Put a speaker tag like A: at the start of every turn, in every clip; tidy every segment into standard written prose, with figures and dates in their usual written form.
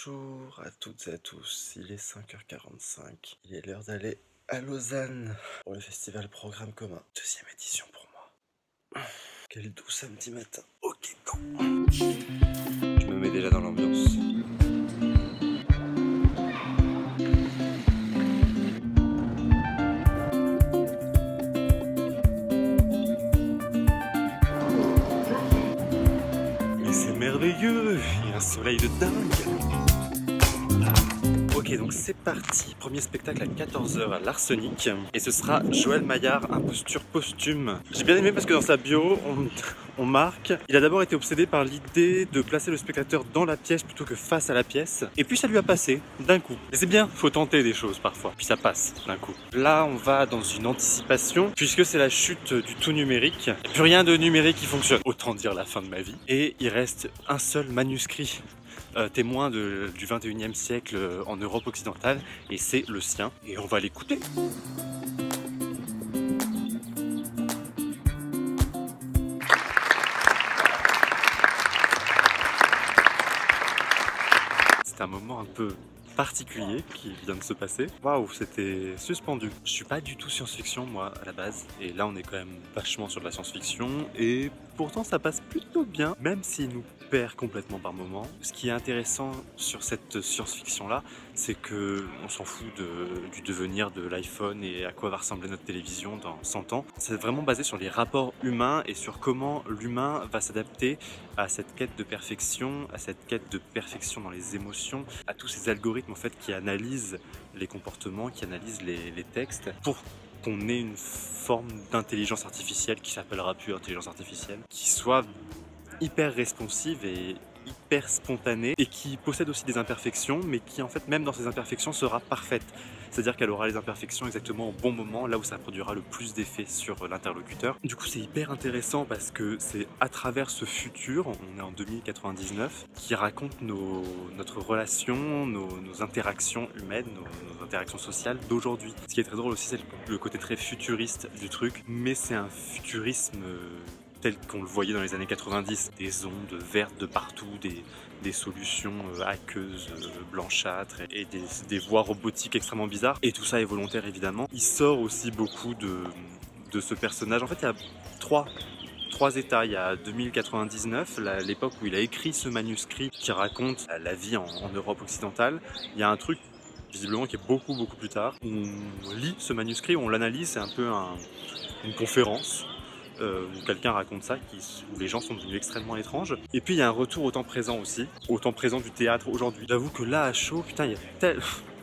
A: Bonjour à toutes et à tous, il est 5h45, il est l'heure d'aller à Lausanne pour le festival Programme Commun, deuxième édition pour moi. Quel doux samedi matin, ok go. Je me mets déjà dans l'ambiance. Mais c'est merveilleux, il y a un soleil de dingue. Ok, donc c'est parti, premier spectacle à 14h à l'Arsenic et ce sera Joël Maillard, imposture posthume. J'ai bien aimé parce que dans sa bio, on marque, il a d'abord été obsédé par l'idée de placer le spectateur dans la pièce plutôt que face à la pièce, et puis ça lui a passé d'un coup. Et c'est bien, faut tenter des choses parfois, puis ça passe d'un coup. Là, on va dans une anticipation, puisque c'est la chute du tout numérique. Plus rien de numérique qui fonctionne, autant dire la fin de ma vie. Et il reste un seul manuscrit. Témoin du 21e siècle en Europe occidentale, et c'est le sien, et on va l'écouter. C'est un moment un peu particulier qui vient de se passer. Waouh, c'était suspendu. Je suis pas du tout science-fiction moi à la base, et là on est quand même vachement sur de la science-fiction, et pourtant ça passe plutôt bien, même s'il nous perd complètement par moment. Ce qui est intéressant sur cette science-fiction là, c'est que on s'en fout du devenir de l'iPhone et à quoi va ressembler notre télévision dans 100 ans. C'est vraiment basé sur les rapports humains et sur comment l'humain va s'adapter à cette quête de perfection, dans les émotions, à tous ces algorithmes en fait qui analysent les comportements, qui analysent les textes pour qu'on ait une forme d'intelligence artificielle qui s'appellera plus intelligence artificielle, qui soit hyper responsive et hyper spontanée et qui possède aussi des imperfections, mais qui en fait même dans ces imperfections sera parfaite. C'est-à-dire qu'elle aura les imperfections exactement au bon moment, là où ça produira le plus d'effet sur l'interlocuteur. Du coup c'est hyper intéressant parce que c'est à travers ce futur, on est en 2099, qui raconte notre relation, nos interactions humaines, nos interactions sociales d'aujourd'hui. Ce qui est très drôle aussi, c'est le côté très futuriste du truc, mais c'est un futurisme tel qu'on le voyait dans les années 90, des ondes vertes de partout, des solutions aqueuses, blanchâtres et des voix robotiques extrêmement bizarres. Et tout ça est volontaire évidemment. Il sort aussi beaucoup de ce personnage. En fait, il y a trois états. Il y a 2099, l'époque où il a écrit ce manuscrit qui raconte la vie en Europe occidentale. Il y a un truc visiblement qui est beaucoup plus tard. On lit ce manuscrit, on l'analyse, c'est un peu une conférence. Où quelqu'un raconte ça, où les gens sont devenus extrêmement étranges. Et puis il y a un retour au temps présent aussi, au temps présent du théâtre aujourd'hui. J'avoue que là à chaud, putain, il y a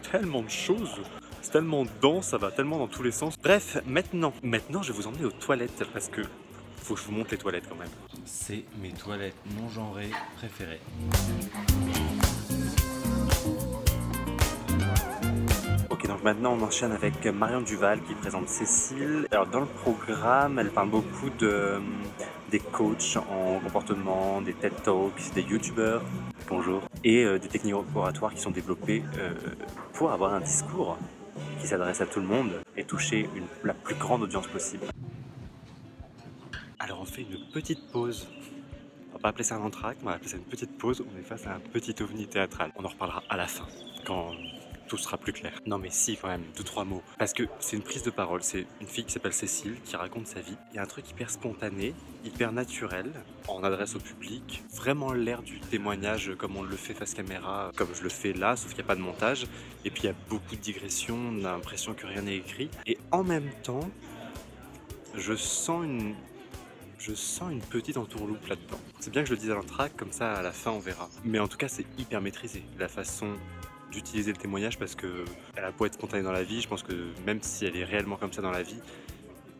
A: tellement de choses, c'est tellement dense, ça va tellement dans tous les sens. Bref, maintenant je vais vous emmener aux toilettes parce que faut que je vous montre les toilettes quand même. C'est mes toilettes non genrées préférées. Donc maintenant on enchaîne avec Marion Duval qui présente Cécile. Alors dans le programme, elle parle beaucoup des coachs en comportement, des TED Talks, des youtubeurs, bonjour, et des techniques oratoires qui sont développées pour avoir un discours qui s'adresse à tout le monde et toucher la plus grande audience possible. Alors on fait une petite pause. On va pas appeler ça un entracte, on va appeler ça une petite pause. On est face à un petit ovni théâtral. On en reparlera à la fin, quand tout sera plus clair. Non mais si, quand même, 2-3 mots. Parce que c'est une prise de parole, c'est une fille qui s'appelle Cécile, qui raconte sa vie. Il y a un truc hyper spontané, hyper naturel, en adresse au public. Vraiment l'air du témoignage comme on le fait face caméra, comme je le fais là, sauf qu'il n'y a pas de montage. Et puis il y a beaucoup de digressions, on a l'impression que rien n'est écrit. Et en même temps, je sens une petite entourloupe là-dedans. C'est bien que je le dise à l'entracte, comme ça à la fin on verra. Mais en tout cas c'est hyper maîtrisé, la façon d'utiliser le témoignage, parce que elle a beau être spontanée dans la vie, je pense que même si elle est réellement comme ça dans la vie,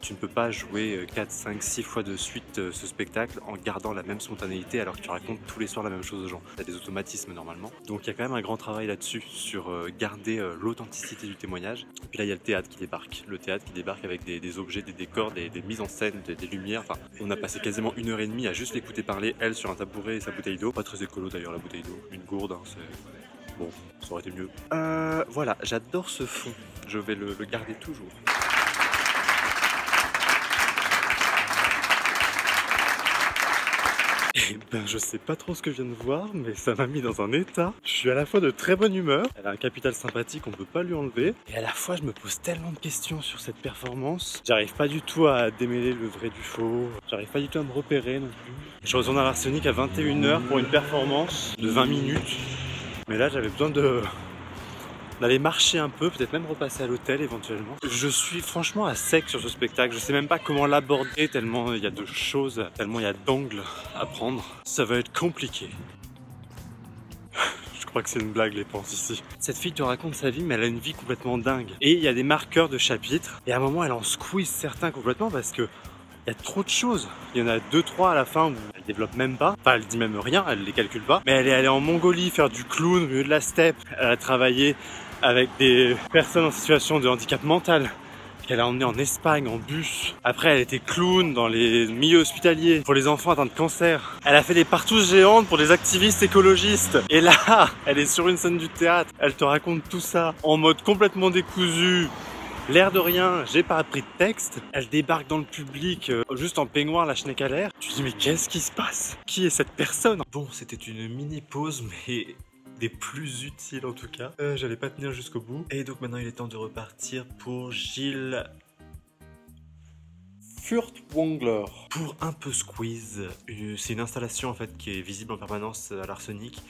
A: tu ne peux pas jouer 4, 5, 6 fois de suite ce spectacle en gardant la même spontanéité alors que tu racontes tous les soirs la même chose aux gens. Tu as des automatismes normalement. Donc il y a quand même un grand travail là-dessus, sur garder l'authenticité du témoignage. Et puis là il y a le théâtre qui débarque. Le théâtre qui débarque avec des objets, des décors, des mises en scène, des lumières. Enfin, on a passé quasiment 1h30 à juste l'écouter parler, elle sur un tabouret et sa bouteille d'eau. Pas très écolo d'ailleurs la bouteille d'eau. Une gourde, hein, c'est... Bon, ça aurait été mieux. Voilà, j'adore ce fond. Je vais le garder toujours. Et ben je sais pas trop ce que je viens de voir, mais ça m'a mis dans un état. Je suis à la fois de très bonne humeur, elle a un capital sympathique, on peut pas lui enlever, et à la fois je me pose tellement de questions sur cette performance. J'arrive pas du tout à démêler le vrai du faux, j'arrive pas du tout à me repérer non plus. Je retourne à l'Arsenic à 21 h pour une performance de 20 minutes, mais là j'avais besoin d'aller marcher un peu, peut-être même repasser à l'hôtel éventuellement. Je suis franchement à sec sur ce spectacle, je sais même pas comment l'aborder tellement il y a de choses, tellement il y a d'angles à prendre. Ça va être compliqué. Je crois que c'est une blague les penses ici. Cette fille te raconte sa vie mais elle a une vie complètement dingue. Et il y a des marqueurs de chapitres et à un moment elle en squeeze certains complètement parce que il y a trop de choses. Il y en a 2-3 à la fin où elle développe même pas. Enfin, elle dit même rien, elle les calcule pas. Mais elle est allée en Mongolie faire du clown au milieu de la steppe. Elle a travaillé avec des personnes en situation de handicap mental qu'elle a emmené en Espagne en bus. Après, elle était clown dans les milieux hospitaliers pour les enfants atteints de cancer. Elle a fait des partouzes géantes pour des activistes écologistes. Et là, elle est sur une scène du théâtre. Elle te raconte tout ça en mode complètement décousu. L'air de rien, j'ai pas appris de texte. Elle débarque dans le public, juste en peignoir, la schneck à l'air. Tu te dis mais qu'est-ce qui se passe? Qui est cette personne? Bon, c'était une mini pause, mais des plus utiles en tout cas. J'allais pas tenir jusqu'au bout. Et donc maintenant il est temps de repartir pour Gilles Furtwängler. Pour un peu squeeze, c'est une installation en fait qui est visible en permanence à l'Arsenic.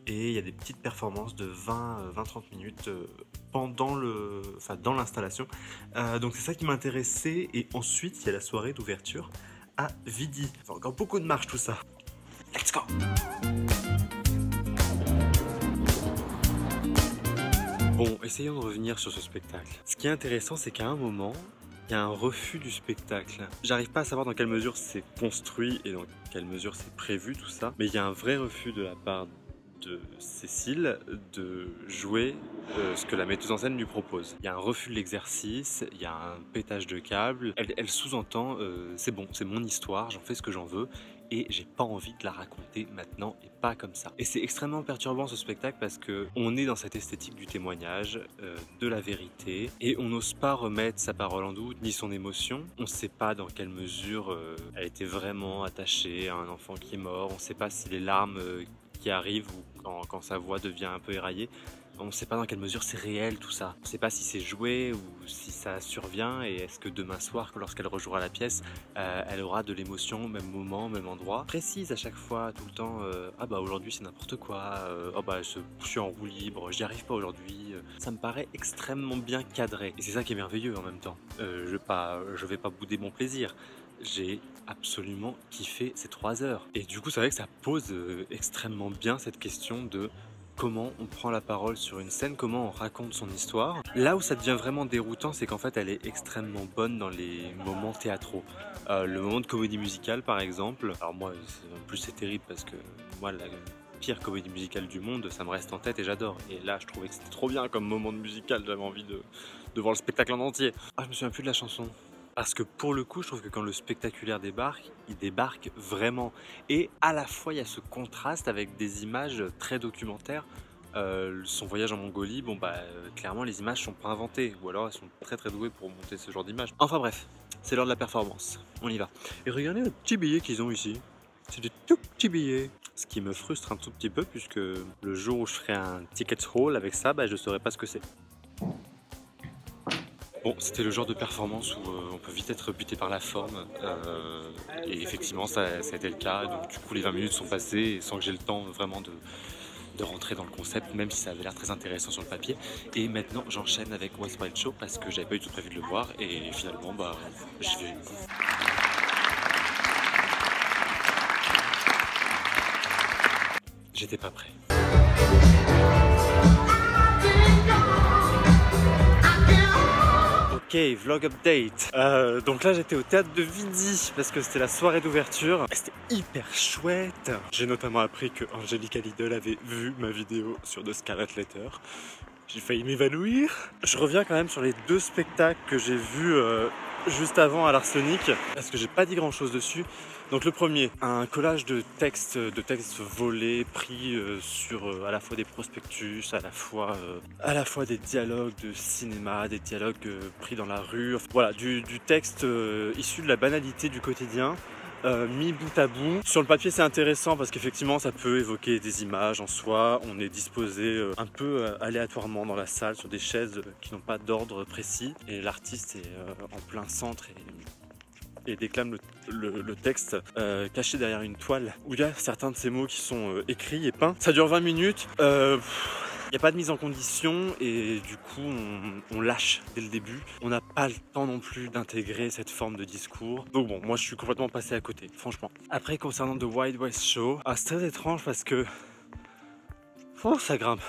A: Et il y a des petites performances de 20-30 minutes pendant dans l'installation. Donc c'est ça qui m'intéressait. Et ensuite, il y a la soirée d'ouverture à Vidi. Enfin, encore beaucoup de marche tout ça. Let's go! Bon, essayons de revenir sur ce spectacle. Ce qui est intéressant, c'est qu'à un moment, il y a un refus du spectacle. J'arrive pas à savoir dans quelle mesure c'est construit et dans quelle mesure c'est prévu tout ça. Mais il y a un vrai refus de la part de Cécile de jouer ce que la metteuse en scène lui propose. Il y a un refus de l'exercice, il y a un pétage de câble. Elle sous-entend c'est bon, c'est mon histoire, j'en fais ce que j'en veux et j'ai pas envie de la raconter maintenant et pas comme ça. Et c'est extrêmement perturbant ce spectacle parce que on est dans cette esthétique du témoignage, de la vérité et on n'ose pas remettre sa parole en doute ni son émotion. On sait pas dans quelle mesure elle était vraiment attachée à un enfant qui est mort. On sait pas si les larmes qui arrive ou quand sa voix devient un peu éraillée. On ne sait pas dans quelle mesure c'est réel tout ça. On ne sait pas si c'est joué ou si ça survient et est-ce que demain soir, lorsqu'elle rejouera la pièce, elle aura de l'émotion, même moment, même endroit. Précise à chaque fois, tout le temps, ah bah aujourd'hui c'est n'importe quoi, oh bah je suis en roue libre, j'y arrive pas aujourd'hui. Ça me paraît extrêmement bien cadré. Et c'est ça qui est merveilleux en même temps. Je vais pas bouder mon plaisir. J'ai absolument kiffé ces 3 heures. Et du coup, c'est vrai que ça pose extrêmement bien cette question de comment on prend la parole sur une scène, comment on raconte son histoire. Là où ça devient vraiment déroutant, c'est qu'en fait, elle est extrêmement bonne dans les moments théâtraux. Le moment de comédie musicale, par exemple. Alors moi, en plus, c'est terrible parce que moi, la pire comédie musicale du monde, ça me reste en tête et j'adore. Et là, je trouvais que c'était trop bien comme moment de musical. J'avais envie de voir le spectacle en entier. Ah, je me souviens plus de la chanson. Parce que pour le coup, je trouve que quand le spectaculaire débarque, il débarque vraiment. Et à la fois, il y a ce contraste avec des images très documentaires. Son voyage en Mongolie, bon bah clairement les images sont pas inventées. Ou alors elles sont très très douées pour monter ce genre d'images. Enfin bref, c'est l'heure de la performance. On y va. Et regardez le petit billet qu'ils ont ici. C'est des tout petits billets. Ce qui me frustre un tout petit peu puisque le jour où je ferai un ticket haul avec ça, bah, je saurais pas ce que c'est. Bon, c'était le genre de performance où on peut vite être buté par la forme et effectivement ça a été le cas, donc du coup les 20 minutes sont passées sans que j'ai le temps vraiment de rentrer dans le concept, même si ça avait l'air très intéressant sur le papier. Et maintenant j'enchaîne avec West Wild Show parce que j'avais pas du tout prévu de le voir et finalement bah j'y vais. J'étais pas prêt. Ok, vlog update. Donc là j'étais au théâtre de Vidi parce que c'était la soirée d'ouverture. C'était hyper chouette. J'ai notamment appris que Angelica Lidl avait vu ma vidéo sur The Scarlet Letter. J'ai failli m'évanouir. Je reviens quand même sur les 2 spectacles que j'ai vus juste avant à l'Arsenic parce que j'ai pas dit grand chose dessus. Donc le premier, un collage de textes volés, pris sur à la fois des prospectus, à la fois des dialogues de cinéma, des dialogues pris dans la rue. Voilà, du texte issu de la banalité du quotidien, mis bout à bout. Sur le papier c'est intéressant parce qu'effectivement ça peut évoquer des images en soi. On est disposé un peu aléatoirement dans la salle sur des chaises qui n'ont pas d'ordre précis. Et l'artiste est en plein centre et déclame le texte caché derrière une toile où il y a certains de ces mots qui sont écrits et peints. Ça dure 20 minutes. Il n'y a pas de mise en condition et du coup on lâche dès le début. On n'a pas le temps non plus d'intégrer cette forme de discours. Donc bon, moi je suis complètement passé à côté, franchement. Après concernant The Wild West Show, c'est très étrange parce que ça grimpe.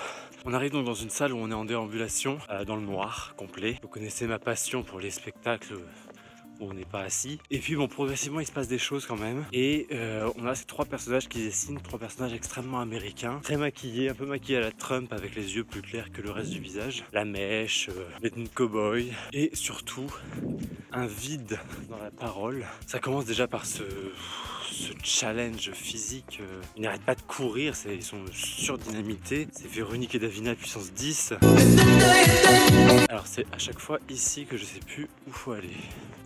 A: On arrive donc dans une salle où on est en déambulation, dans le noir complet. Vous connaissez ma passion pour les spectacles où on n'est pas assis. Et puis bon, progressivement il se passe des choses quand même. Et on a ces 3 personnages qui dessinent, 3 personnages extrêmement américains, très maquillés, un peu maquillés à la Trump avec les yeux plus clairs que le reste du visage. La mèche, les tenues de cow-boy et surtout un vide dans la parole. Ça commence déjà par ce challenge physique. Ils n'arrêtent pas de courir, ils sont surdynamités. C'est Véronique et Davina puissance 10. Alors c'est à chaque fois ici que je sais plus où faut aller.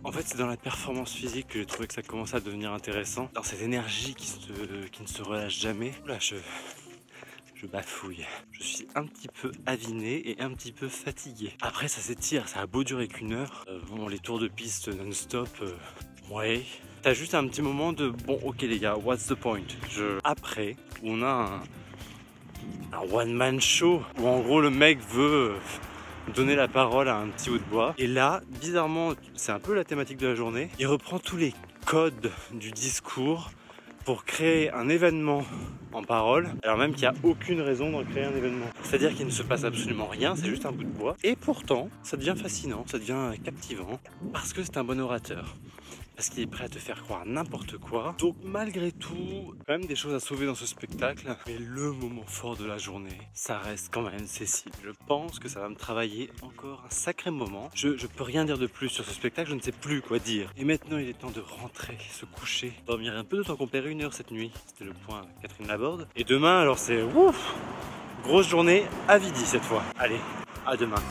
A: En fait c'est dans la performance physique que j'ai trouvé que ça commençait à devenir intéressant. Dans cette énergie qui ne se relâche jamais. Là je bafouille. Je suis un petit peu aviné et un petit peu fatigué. Après ça s'étire, ça a beau durer qu'1 heure. Bon, les tours de piste non-stop, ouais. T'as juste un petit moment de bon ok les gars, what's the point? Après, on a un one-man show où en gros le mec veut donner la parole à un petit bout de bois. Et là, bizarrement, c'est un peu la thématique de la journée. Il reprend tous les codes du discours pour créer un événement en parole, alors même qu'il n'y a aucune raison d'en créer un événement. C'est-à-dire qu'il ne se passe absolument rien, c'est juste un bout de bois. Et pourtant, ça devient fascinant, ça devient captivant, parce que c'est un bon orateur. Parce qu'il est prêt à te faire croire n'importe quoi. Donc malgré tout, quand même des choses à sauver dans ce spectacle. Mais le moment fort de la journée, ça reste quand même Cécile. Je pense que ça va me travailler encore un sacré moment. Je peux rien dire de plus sur ce spectacle, je ne sais plus quoi dire. Et maintenant il est temps de rentrer, se coucher, dormir un peu de temps qu'on perd 1 heure cette nuit. C'était le point Catherine Laborde. Et demain alors c'est ouf, grosse journée à Vidi cette fois. Allez, à demain.